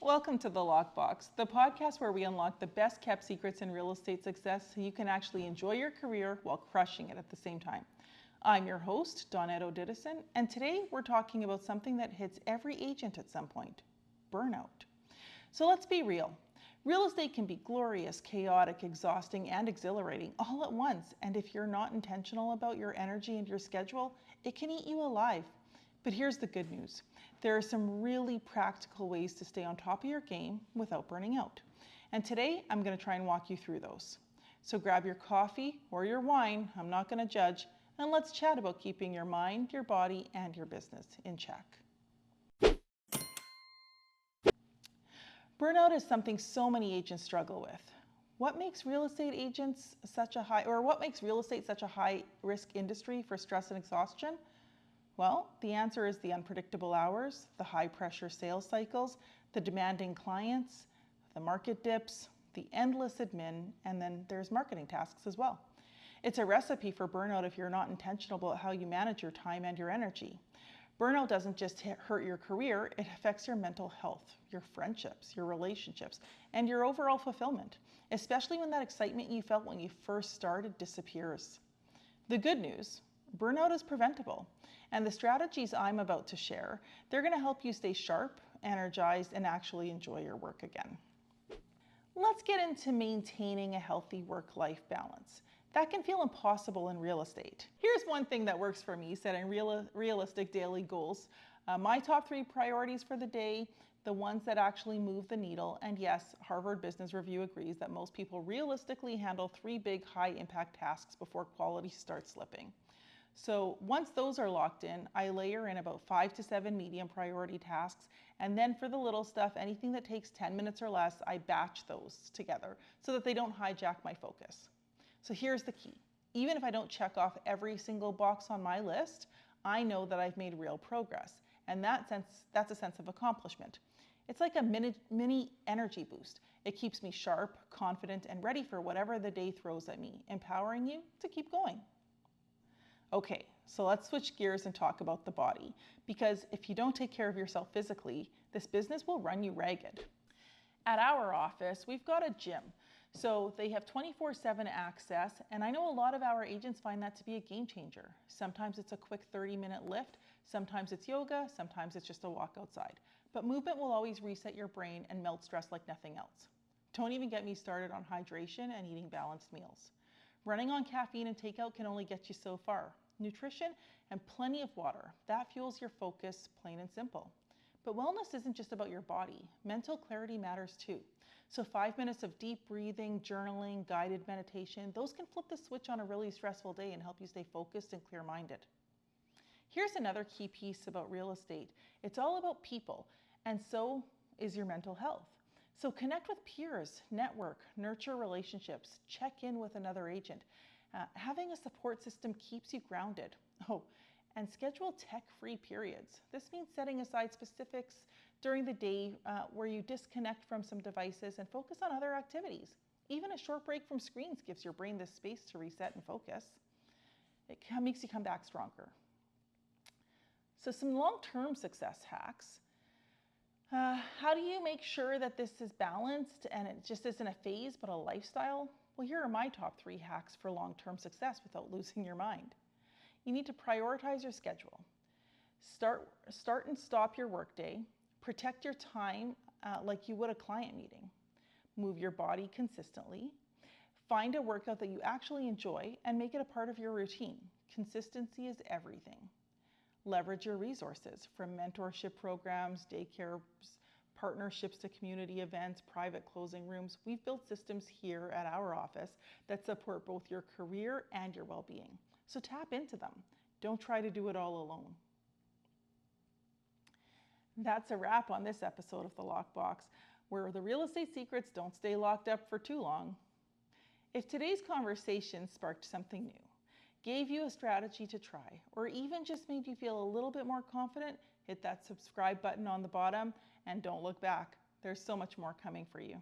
Welcome to the Lockbox, the podcast where we unlock the best kept secrets in real estate success so you can actually enjoy your career while crushing it at the same time. I'm your host, Donnette Odidison, and today we're talking about something that hits every agent at some point, burnout. So let's be real. Real estate can be glorious, chaotic, exhausting, and exhilarating all at once, and if you're not intentional about your energy and your schedule, it can eat you alive. But here's the good news. There are some really practical ways to stay on top of your game without burning out. And today, I'm going to try and walk you through those. So grab your coffee or your wine, I'm not going to judge, and let's chat about keeping your mind, your body, and your business in check. Burnout is something so many agents struggle with. What makes real estate such a high risk industry for stress and exhaustion? Well, the answer is the unpredictable hours, the high pressure sales cycles, the demanding clients, the market dips, the endless admin, and then there's marketing tasks as well. It's a recipe for burnout if you're not intentional about how you manage your time and your energy. Burnout doesn't just hurt your career, it affects your mental health, your friendships, your relationships, and your overall fulfillment, especially when that excitement you felt when you first started disappears. The good news, burnout is preventable. And the strategies I'm about to share, they're going to help you stay sharp, energized, and actually enjoy your work again. Let's get into maintaining a healthy work-life balance. That can feel impossible in real estate. Here's one thing that works for me, setting realistic daily goals. My top 3 priorities for the day, the ones that actually move the needle. And yes, Harvard Business Review agrees that most people realistically handle 3 big high-impact tasks before quality starts slipping. So once those are locked in, I layer in about 5 to 7 medium priority tasks. And then for the little stuff, anything that takes 10 minutes or less, I batch those together so that they don't hijack my focus. So here's the key. Even if I don't check off every single box on my list, I know that I've made real progress. And that's a sense of accomplishment. It's like a mini energy boost. It keeps me sharp, confident, and ready for whatever the day throws at me, empowering you to keep going. Okay, so let's switch gears and talk about the body, because if you don't take care of yourself physically, this business will run you ragged. At our office, we've got a gym, so they have 24/7 access, and I know a lot of our agents find that to be a game changer. Sometimes it's a quick 30-minute lift, sometimes it's yoga, sometimes it's just a walk outside. But movement will always reset your brain and melt stress like nothing else. Don't even get me started on hydration and eating balanced meals. Running on caffeine and takeout can only get you so far. Nutrition and plenty of water, that fuels your focus, plain and simple. But wellness isn't just about your body. Mental clarity matters too. So 5 minutes of deep breathing, journaling, guided meditation, those can flip the switch on a really stressful day and help you stay focused and clear-minded. Here's another key piece about real estate. It's all about people, and so is your mental health. So connect with peers, network, nurture relationships, check in with another agent. Having a support system keeps you grounded. Oh, and schedule tech-free periods. This means setting aside specifics during the day where you disconnect from some devices and focus on other activities. Even a short break from screens gives your brain the space to reset and focus. It makes you come back stronger. So some long-term success hacks. How do you make sure that this is balanced and it just isn't a phase but a lifestyle? Well, here are my top 3 hacks for long-term success without losing your mind. You need to prioritize your schedule. Start and stop your workday. Protect your time like you would a client meeting. Move your body consistently. Find a workout that you actually enjoy and make it a part of your routine. Consistency is everything. Leverage your resources from mentorship programs, daycares, partnerships to community events, private closing rooms. We've built systems here at our office that support both your career and your well-being. So tap into them. Don't try to do it all alone. That's a wrap on this episode of The Lockbox, where the real estate secrets don't stay locked up for too long. If today's conversation sparked something new, gave you a strategy to try, or even just made you feel a little bit more confident, hit that subscribe button on the bottom and don't look back. There's so much more coming for you.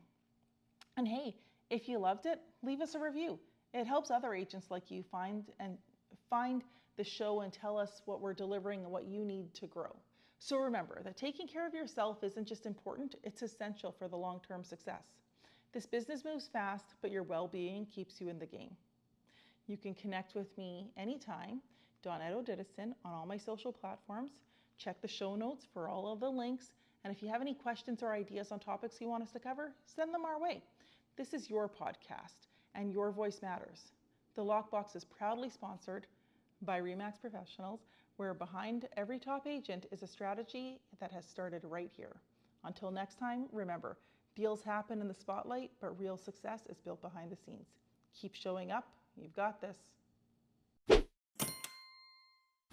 And hey, if you loved it, leave us a review. It helps other agents like you find the show and tell us what we're delivering and what you need to grow. So remember that taking care of yourself isn't just important, it's essential for the long-term success. This business moves fast, but your well-being keeps you in the game. You can connect with me anytime, Donnette Odidison, on all my social platforms. Check the show notes for all of the links. And if you have any questions or ideas on topics you want us to cover, send them our way. This is your podcast, and your voice matters. The Lockbox is proudly sponsored by RE/MAX Professionals, where behind every top agent is a strategy that has started right here. Until next time, remember, deals happen in the spotlight, but real success is built behind the scenes. Keep showing up. You've got this.